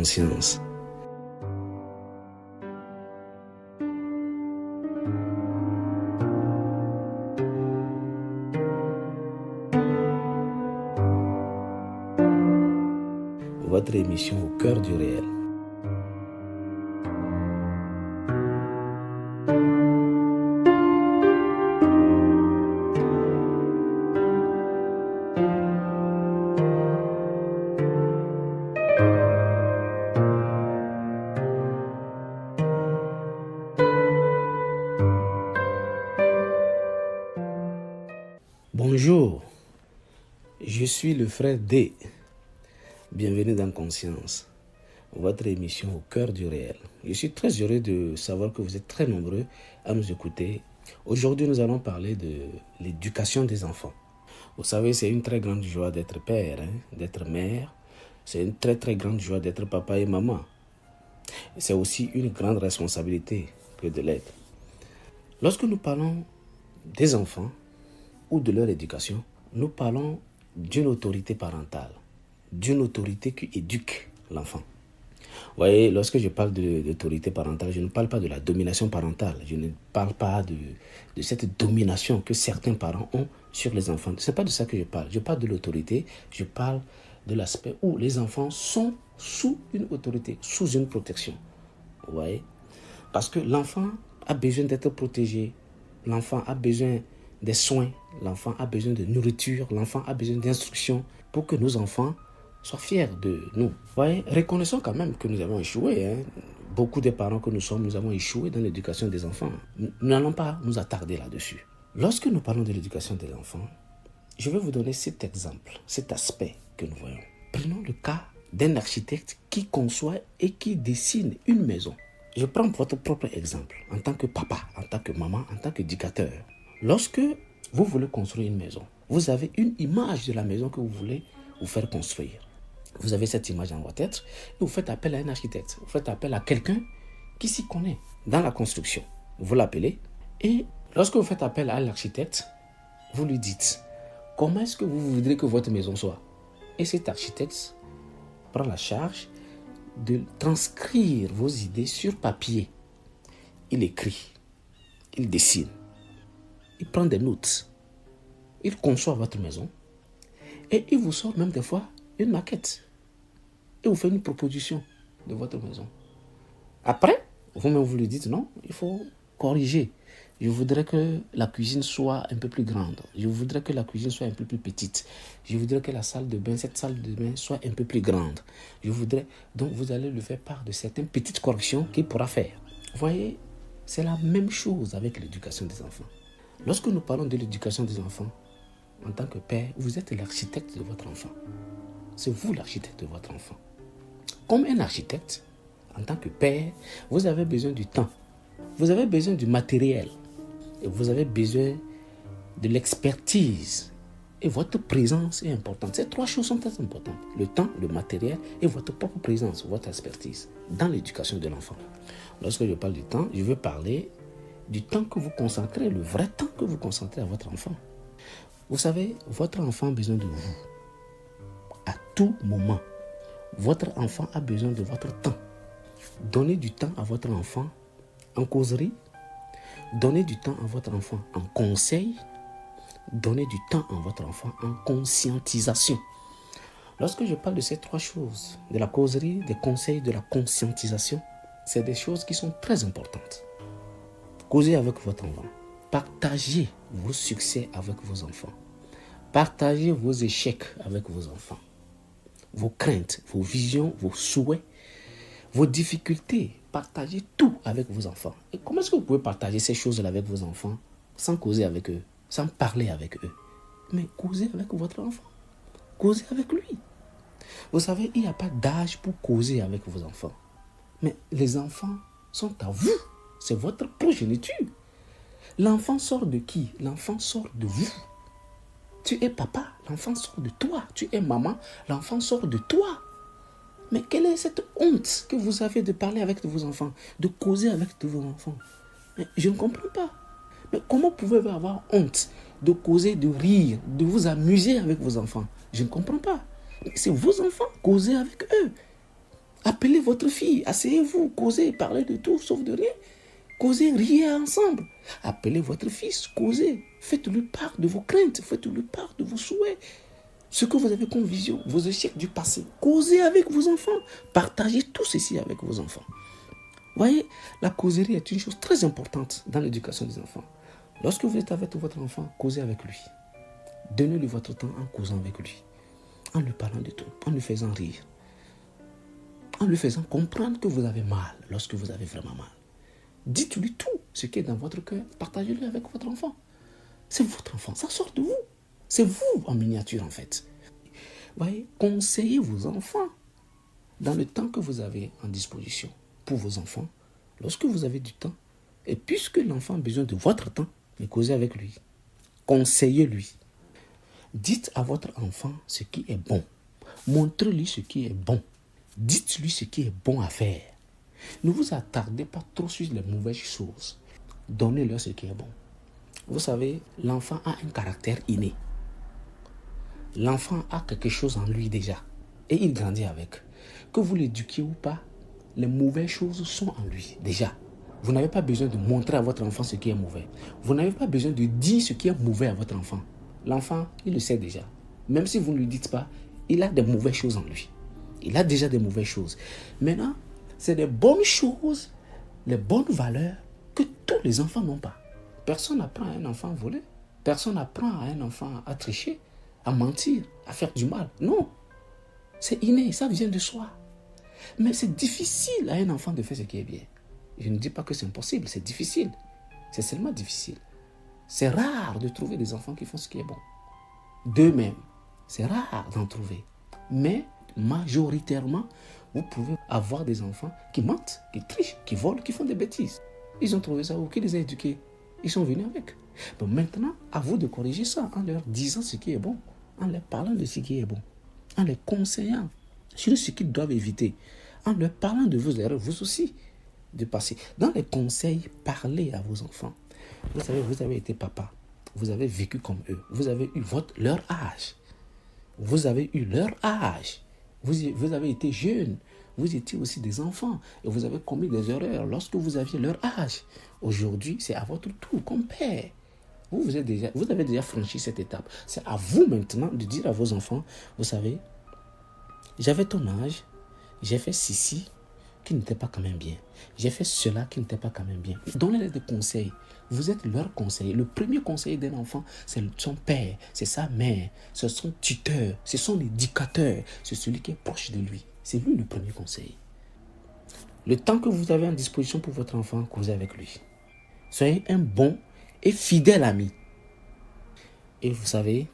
conscience. Votre émission au cœur du réel. Bonjour, je suis le frère D. Bienvenue dans Conscience, votre émission au cœur du réel. Je suis très heureux de savoir que vous êtes très nombreux à nous écouter. Aujourd'hui, nous allons parler de l'éducation des enfants. Vous savez, c'est une très grande joie d'être père, d'être mère. C'est une très très grande joie d'être papa et maman. C'est aussi une grande responsabilité que de l'être. Lorsque nous parlons des enfants ou de leur éducation, nous parlons d'une autorité parentale. D'une autorité qui éduque l'enfant. Vous voyez, lorsque je parle d'autorité parentale, je ne parle pas de la domination parentale. Je ne parle pas de cette domination que certains parents ont sur les enfants. Ce n'est pas de ça que je parle. Je parle de l'autorité, je parle de l'aspect où les enfants sont sous une autorité, sous une protection. Vous voyez? Parce que l'enfant a besoin d'être protégé. L'enfant a besoin des soins. L'enfant a besoin de nourriture. L'enfant a besoin d'instruction pour que nos enfants soient fiers de nous. Vous voyez, reconnaissons quand même que nous avons échoué. Beaucoup de parents que nous sommes, nous avons échoué dans l'éducation des enfants. Nous n'allons pas nous attarder là-dessus. Lorsque nous parlons de l'éducation des enfants, je vais vous donner cet exemple, cet aspect que nous voyons. Prenons le cas d'un architecte qui conçoit et qui dessine une maison. Je prends votre propre exemple, en tant que papa, en tant que maman, en tant qu'éducateur. Lorsque vous voulez construire une maison, vous avez une image de la maison que vous voulez vous faire construire. Vous avez cette image dans votre tête et vous faites appel à un architecte. Vous faites appel à quelqu'un qui s'y connaît dans la construction. Vous l'appelez et lorsque vous faites appel à l'architecte, vous lui dites comment est-ce que vous voudrez que votre maison soit. Et cet architecte prend la charge de transcrire vos idées sur papier. Il écrit, il dessine, il prend des notes, il conçoit votre maison et il vous sort même des fois une maquette. Et vous fait une proposition de votre maison. Après, vous-même vous lui dites non, il faut corriger. Je voudrais que la cuisine soit un peu plus grande. Je voudrais que la cuisine soit un peu plus petite. Je voudrais que la salle de bain, cette salle de bain soit un peu plus grande. Je voudrais... Donc vous allez lui faire part de certaines petites corrections qu'il pourra faire. Vous voyez, c'est la même chose avec l'éducation des enfants. Lorsque nous parlons de l'éducation des enfants, en tant que père, vous êtes l'architecte de votre enfant. C'est vous l'architecte de votre enfant. Comme un architecte, en tant que père, vous avez besoin du temps. Vous avez besoin du matériel. Et vous avez besoin de l'expertise. Et votre présence est importante. Ces trois choses sont très importantes. Le temps, le matériel et votre propre présence, votre expertise dans l'éducation de l'enfant. Lorsque je parle du temps, je veux parler du temps que vous concentrez, le vrai temps que vous concentrez à votre enfant. Vous savez, votre enfant a besoin de vous. À tout moment, votre enfant a besoin de votre temps. Donnez du temps à votre enfant en causerie. Donnez du temps à votre enfant en conseil. Donnez du temps à votre enfant en conscientisation. Lorsque je parle de ces trois choses, de la causerie, des conseils, de la conscientisation, c'est des choses qui sont très importantes. Causez avec votre enfant. Partagez vos succès avec vos enfants. Partagez vos échecs avec vos enfants. Vos craintes, vos visions, vos souhaits, vos difficultés. Partagez tout avec vos enfants. Et comment est-ce que vous pouvez partager ces choses-là avec vos enfants sans causer avec eux, sans parler avec eux? Mais causez avec votre enfant. Causez avec lui. Vous savez, il n'y a pas d'âge pour causer avec vos enfants. Mais les enfants sont à vous. C'est votre progéniture. L'enfant sort de qui? L'enfant sort de vous. Tu es papa, l'enfant sort de toi. Tu es maman, l'enfant sort de toi. Mais quelle est cette honte que vous avez de parler avec vos enfants, de causer avec vos enfants? Mais je ne comprends pas. Mais comment pouvez-vous avoir honte de causer, de rire, de vous amuser avec vos enfants? Je ne comprends pas. C'est vos enfants, causez avec eux. Appelez votre fille, asseyez-vous, causez, parlez de tout sauf de rien. Causez, riez ensemble. Appelez votre fils, causez. Faites-lui part de vos craintes, faites-lui part de vos souhaits. Ce que vous avez comme vision, vos échecs du passé. Causez avec vos enfants. Partagez tout ceci avec vos enfants. Voyez, la causerie est une chose très importante dans l'éducation des enfants. Lorsque vous êtes avec votre enfant, causez avec lui. Donnez-lui votre temps en causant avec lui. En lui parlant de tout, en lui faisant rire. En lui faisant comprendre que vous avez mal lorsque vous avez vraiment mal. Dites-lui tout ce qui est dans votre cœur. Partagez-le avec votre enfant. C'est votre enfant, ça sort de vous. C'est vous en miniature en fait. Voyez, conseillez vos enfants dans le temps que vous avez en disposition pour vos enfants, lorsque vous avez du temps. Et puisque l'enfant a besoin de votre temps, mais causez avec lui. Conseillez-lui. Dites à votre enfant ce qui est bon. Montrez-lui ce qui est bon. Dites-lui ce qui est bon à faire. Ne vous attardez pas trop sur les mauvaises choses. Donnez-leur ce qui est bon. Vous savez, l'enfant a un caractère inné. L'enfant a quelque chose en lui déjà. Et il grandit avec. Que vous l'éduquiez ou pas, les mauvaises choses sont en lui déjà. Vous n'avez pas besoin de montrer à votre enfant ce qui est mauvais. Vous n'avez pas besoin de dire ce qui est mauvais à votre enfant. L'enfant, il le sait déjà. Même si vous ne lui dites pas, il a des mauvaises choses en lui. Il a déjà des mauvaises choses. Maintenant, c'est des bonnes choses, les bonnes valeurs que tous les enfants n'ont pas. Personne n'apprend à un enfant à voler. Personne n'apprend à un enfant à tricher, à mentir, à faire du mal. Non. C'est inné, ça vient de soi. Mais c'est difficile à un enfant de faire ce qui est bien. Je ne dis pas que c'est impossible, c'est difficile. C'est seulement difficile. C'est rare de trouver des enfants qui font ce qui est bon. D'eux-mêmes, c'est rare d'en trouver. Mais majoritairement, vous pouvez avoir des enfants qui mentent, qui trichent, qui volent, qui font des bêtises. Ils ont trouvé ça où? Qui les a éduqués? Ils sont venus avec. Donc maintenant, à vous de corriger ça en leur disant ce qui est bon, en leur parlant de ce qui est bon, en les conseillant sur ce qu'ils doivent éviter, en leur parlant de vos erreurs, vous aussi, de passer. Dans les conseils, parlez à vos enfants. Vous savez, vous avez été papa, vous avez vécu comme eux, vous avez eu leur âge. Vous avez eu leur âge. Vous avez été jeune. Vous étiez aussi des enfants. Et vous avez commis des erreurs lorsque vous aviez leur âge. Aujourd'hui, c'est à votre tour comme père. Vous avez déjà franchi cette étape. C'est à vous maintenant de dire à vos enfants, vous savez, j'avais ton âge, j'ai fait ceci qui n'était pas quand même bien. J'ai fait cela qui n'était pas quand même bien. Donnez-les des conseils. Vous êtes leur conseiller. Le premier conseiller d'un enfant, c'est son père, c'est sa mère, c'est son tuteur, c'est son éducateur, c'est celui qui est proche de lui. C'est lui le premier conseiller. Le temps que vous avez en disposition pour votre enfant, causez avec lui. Soyez un bon et fidèle ami. Et vous savez,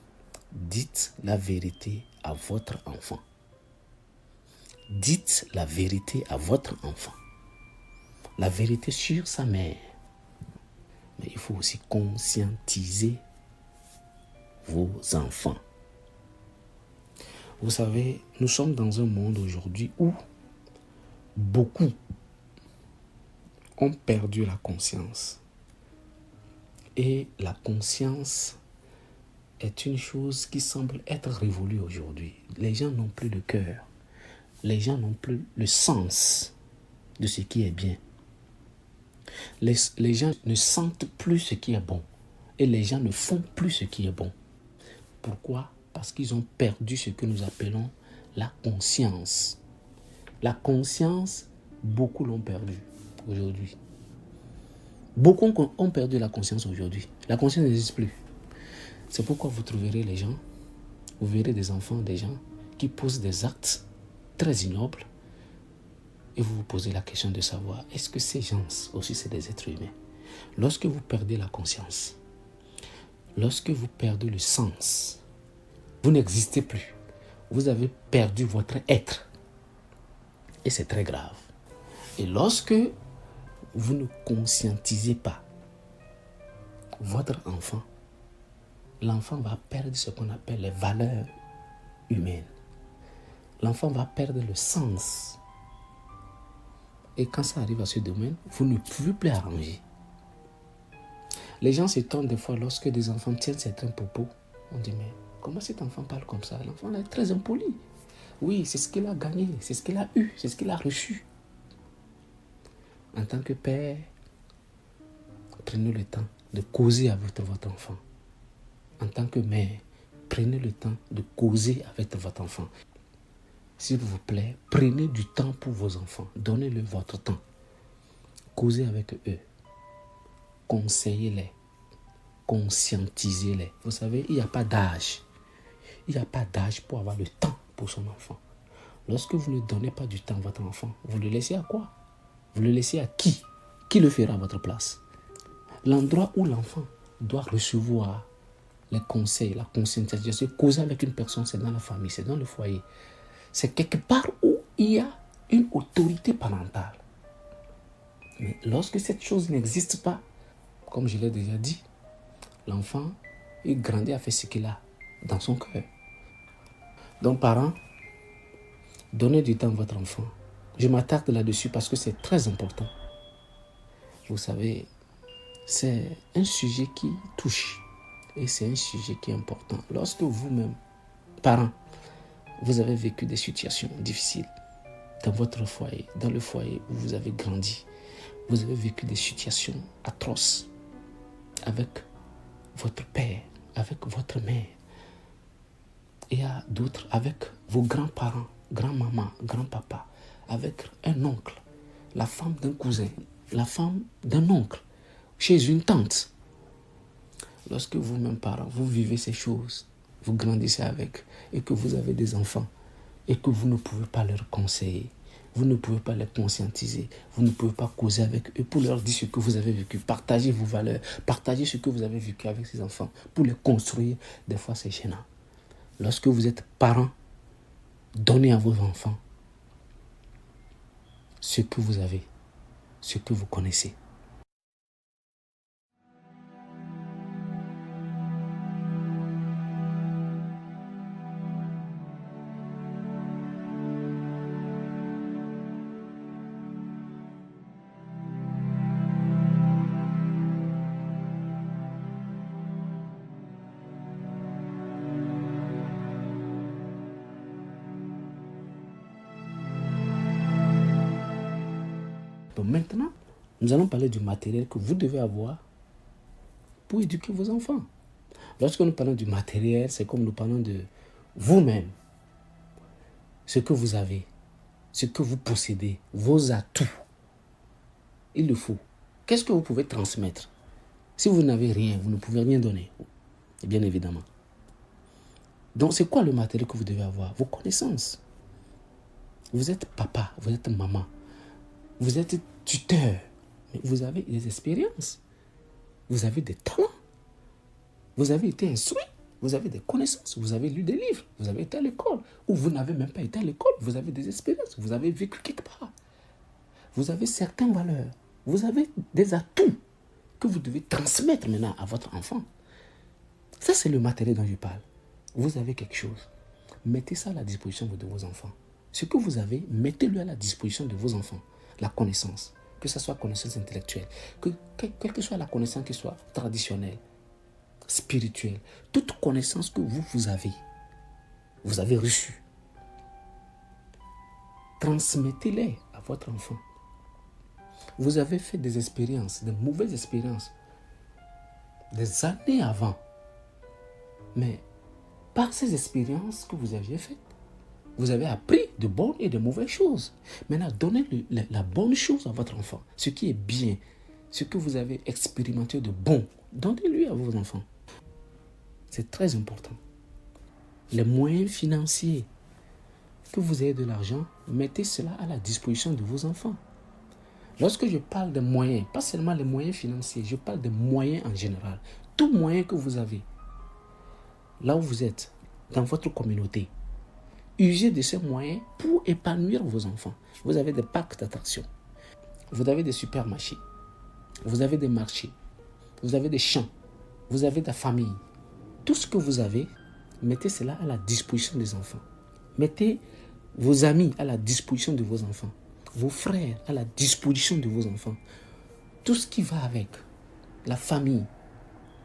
dites la vérité à votre enfant. Dites la vérité à votre enfant. La vérité sur sa mère. Mais il faut aussi conscientiser vos enfants. Vous savez, nous sommes dans un monde aujourd'hui où beaucoup ont perdu la conscience. Et la conscience est une chose qui semble être révolue aujourd'hui. Les gens n'ont plus le cœur. Les gens n'ont plus le sens de ce qui est bien. Les gens ne sentent plus ce qui est bon. Et les gens ne font plus ce qui est bon. Pourquoi? Parce qu'ils ont perdu ce que nous appelons la conscience. La conscience, beaucoup l'ont perdu aujourd'hui. Beaucoup ont perdu la conscience aujourd'hui. La conscience n'existe plus. C'est pourquoi vous trouverez les gens, vous verrez des enfants, des gens qui posent des actes très ignobles. Et vous vous posez la question de savoir, est-ce que ces gens aussi c'est des êtres humains? Lorsque vous perdez la conscience, lorsque vous perdez le sens, vous n'existez plus. Vous avez perdu votre être. Et c'est très grave. Et lorsque vous ne conscientisez pas votre enfant, l'enfant va perdre ce qu'on appelle les valeurs humaines. L'enfant va perdre le sens. Et quand ça arrive à ce domaine, vous ne pouvez plus arranger. Les gens s'étonnent des fois lorsque des enfants tiennent certains propos. On dit, mais comment cet enfant parle comme ça? L'enfant là est très impoli. Oui, c'est ce qu'il a gagné, c'est ce qu'il a eu, c'est ce qu'il a reçu. En tant que père, prenez le temps de causer avec votre enfant. En tant que mère, prenez le temps de causer avec votre enfant. S'il vous plaît, prenez du temps pour vos enfants. Donnez-leur votre temps. Causez avec eux. Conseillez-les. Conscientisez-les. Vous savez, il n'y a pas d'âge. Il n'y a pas d'âge pour avoir le temps pour son enfant. Lorsque vous ne donnez pas du temps à votre enfant, vous le laissez à quoi? Vous le laissez à qui? Qui le fera à votre place? L'endroit où l'enfant doit recevoir les conseils, la conscientisation, causer avec une personne, c'est dans la famille, c'est dans le foyer. C'est quelque part où il y a une autorité parentale. Mais lorsque cette chose n'existe pas, comme je l'ai déjà dit, l'enfant, il grandit à faire ce qu'il a dans son cœur. Donc, parents, donnez du temps à votre enfant. Je m'attarde là-dessus parce que c'est très important. Vous savez, c'est un sujet qui touche et c'est un sujet qui est important. Lorsque vous-même, parents, vous avez vécu des situations difficiles dans votre foyer, dans le foyer où vous avez grandi, vous avez vécu des situations atroces avec votre père, avec votre mère, et à d'autres avec vos grands-parents, grand-maman, grand-papa, avec un oncle, la femme d'un cousin, la femme d'un oncle, chez une tante. Lorsque vous-même, parents, vous vivez ces choses, vous grandissez avec, et que vous avez des enfants, et que vous ne pouvez pas leur conseiller, vous ne pouvez pas les conscientiser, vous ne pouvez pas causer avec eux pour leur dire ce que vous avez vécu, partager vos valeurs, partager ce que vous avez vécu avec ces enfants, pour les construire, des fois c'est gênant. Lorsque vous êtes parents, donnez à vos enfants ce que vous avez, ce que vous connaissez. Donc maintenant, nous allons parler du matériel que vous devez avoir pour éduquer vos enfants. Lorsque nous parlons du matériel, c'est comme nous parlons de vous-même, ce que vous avez, ce que vous possédez, vos atouts. Il le faut. Qu'est-ce que vous pouvez transmettre? Si vous n'avez rien, vous ne pouvez rien donner, bien évidemment. Donc, c'est quoi le matériel que vous devez avoir? Vos connaissances. Vous êtes papa, vous êtes maman, vous êtes tuteur, mais vous avez des expériences, vous avez des talents, vous avez été instruit, vous avez des connaissances, vous avez lu des livres, vous avez été à l'école, ou vous n'avez même pas été à l'école, vous avez des expériences, vous avez vécu quelque part. Vous avez certaines valeurs, vous avez des atouts que vous devez transmettre maintenant à votre enfant. Ça, c'est le matériel dont je parle. Vous avez quelque chose, mettez ça à la disposition de vos enfants. Ce que vous avez, mettez-le à la disposition de vos enfants. La connaissance, que ce soit connaissance intellectuelle, quelle que soit la connaissance qui soit traditionnelle, spirituelle, toute connaissance que vous avez reçue, transmettez-les à votre enfant. Vous avez fait des expériences, des mauvaises expériences, des années avant. Mais par ces expériences que vous aviez faites, vous avez appris de bonnes et de mauvaises choses. Maintenant, donnez la bonne chose à votre enfant. Ce qui est bien, ce que vous avez expérimenté de bon, donnez-lui à vos enfants. C'est très important. Les moyens financiers, que vous ayez de l'argent, mettez cela à la disposition de vos enfants. Lorsque je parle de moyens, pas seulement les moyens financiers, je parle de moyens en général. Tout moyen que vous avez, là où vous êtes, dans votre communauté, usez de ces moyens pour épanouir vos enfants. Vous avez des parcs d'attractions, vous avez des supermarchés, vous avez des marchés, vous avez des champs, vous avez de la famille. Tout ce que vous avez, mettez cela à la disposition des enfants. Mettez vos amis à la disposition de vos enfants, vos frères à la disposition de vos enfants. Tout ce qui va avec, la famille,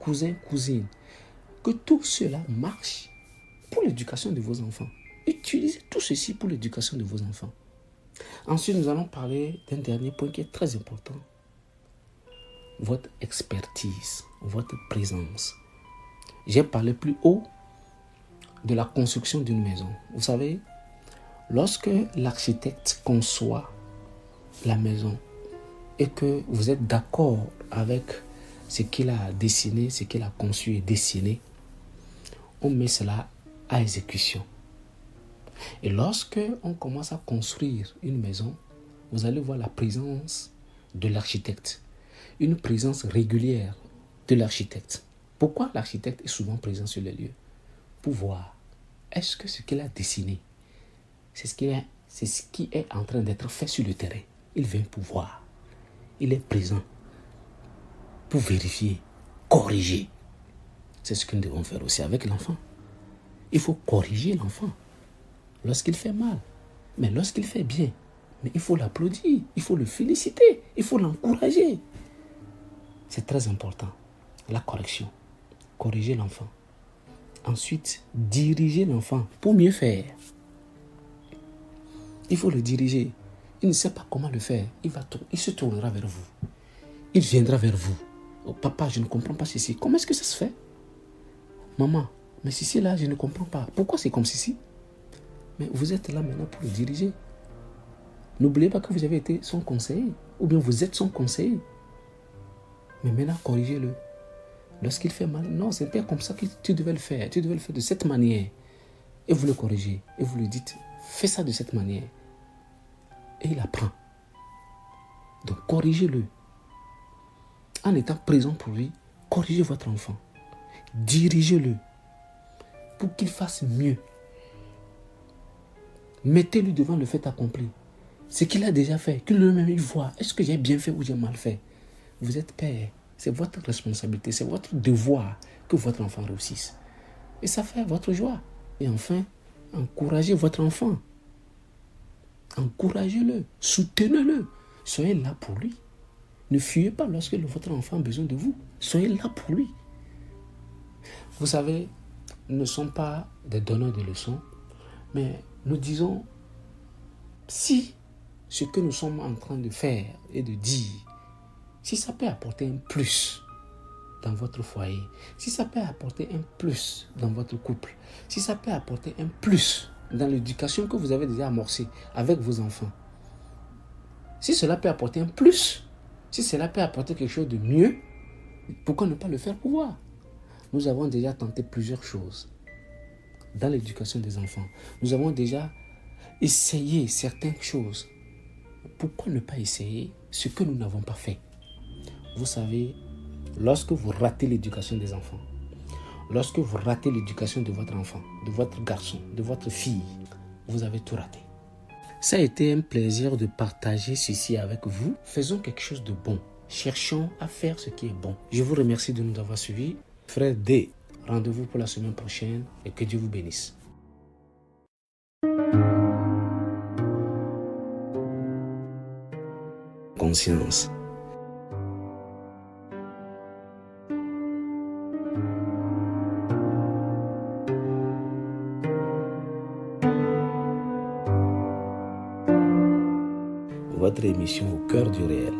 cousins, cousines, que tout cela marche pour l'éducation de vos enfants. Utilisez tout ceci pour l'éducation de vos enfants. Ensuite, nous allons parler d'un dernier point qui est très important. Votre expertise, votre présence. J'ai parlé plus haut de la construction d'une maison. Vous savez, lorsque l'architecte conçoit la maison et que vous êtes d'accord avec ce qu'il a dessiné, ce qu'il a conçu et dessiné, on met cela à exécution. Et lorsque on commence à construire une maison, vous allez voir la présence de l'architecte, une présence régulière de l'architecte. Pourquoi l'architecte est souvent présent sur les lieux? Pour voir, est-ce que ce qu'il a dessiné, c'est ce qui est en train d'être fait sur le terrain. Il vient pour voir. Il est présent pour vérifier, corriger. C'est ce que nous devons faire aussi avec l'enfant. Il faut corriger l'enfant lorsqu'il fait mal. Mais lorsqu'il fait bien, mais il faut l'applaudir, il faut le féliciter, il faut l'encourager. C'est très important. La correction. Corriger l'enfant. Ensuite, diriger l'enfant pour mieux faire. Il faut le diriger. Il ne sait pas comment le faire. Il se tournera vers vous. Il viendra vers vous. Oh, papa, je ne comprends pas ceci. Comment est-ce que ça se fait? Maman, mais ceci là, je ne comprends pas. Pourquoi c'est comme ceci? Mais vous êtes là maintenant pour le diriger. N'oubliez pas que vous avez été son conseiller. Ou bien vous êtes son conseiller. Mais maintenant, corrigez-le. Lorsqu'il fait mal, non, ce n'est pas comme ça que tu devais le faire. Tu devais le faire de cette manière. Et vous le corrigez. Et vous lui dites, fais ça de cette manière. Et il apprend. Donc, corrigez-le. En étant présent pour lui, corrigez votre enfant. Dirigez-le. Pour qu'il fasse mieux. Mettez-lui devant le fait accompli. Ce qu'il a déjà fait, que lui-même il voit. Est-ce que j'ai bien fait ou j'ai mal fait? Vous êtes père. C'est votre responsabilité. C'est votre devoir que votre enfant réussisse. Et ça fait votre joie. Et enfin, encouragez votre enfant. Encouragez-le. Soutenez-le. Soyez là pour lui. Ne fuyez pas lorsque votre enfant a besoin de vous. Soyez là pour lui. Vous savez, nous ne sommes pas des donneurs de leçons, mais nous disons, si ce que nous sommes en train de faire et de dire, si ça peut apporter un plus dans votre foyer, si ça peut apporter un plus dans votre couple, si ça peut apporter un plus dans l'éducation que vous avez déjà amorcée avec vos enfants, si cela peut apporter un plus, si cela peut apporter quelque chose de mieux, pourquoi ne pas le faire pour voir? Nous avons déjà tenté plusieurs choses dans l'éducation des enfants. Nous avons déjà essayé certaines choses. Pourquoi ne pas essayer ce que nous n'avons pas fait? Vous savez, lorsque vous ratez l'éducation des enfants, lorsque vous ratez l'éducation de votre enfant, de votre garçon, de votre fille, vous avez tout raté. Ça a été un plaisir de partager ceci avec vous. Faisons quelque chose de bon. Cherchons à faire ce qui est bon. Je vous remercie de nous avoir suivis. Frère D, rendez-vous pour la semaine prochaine et que Dieu vous bénisse. Conscience. Votre émission au cœur du réel.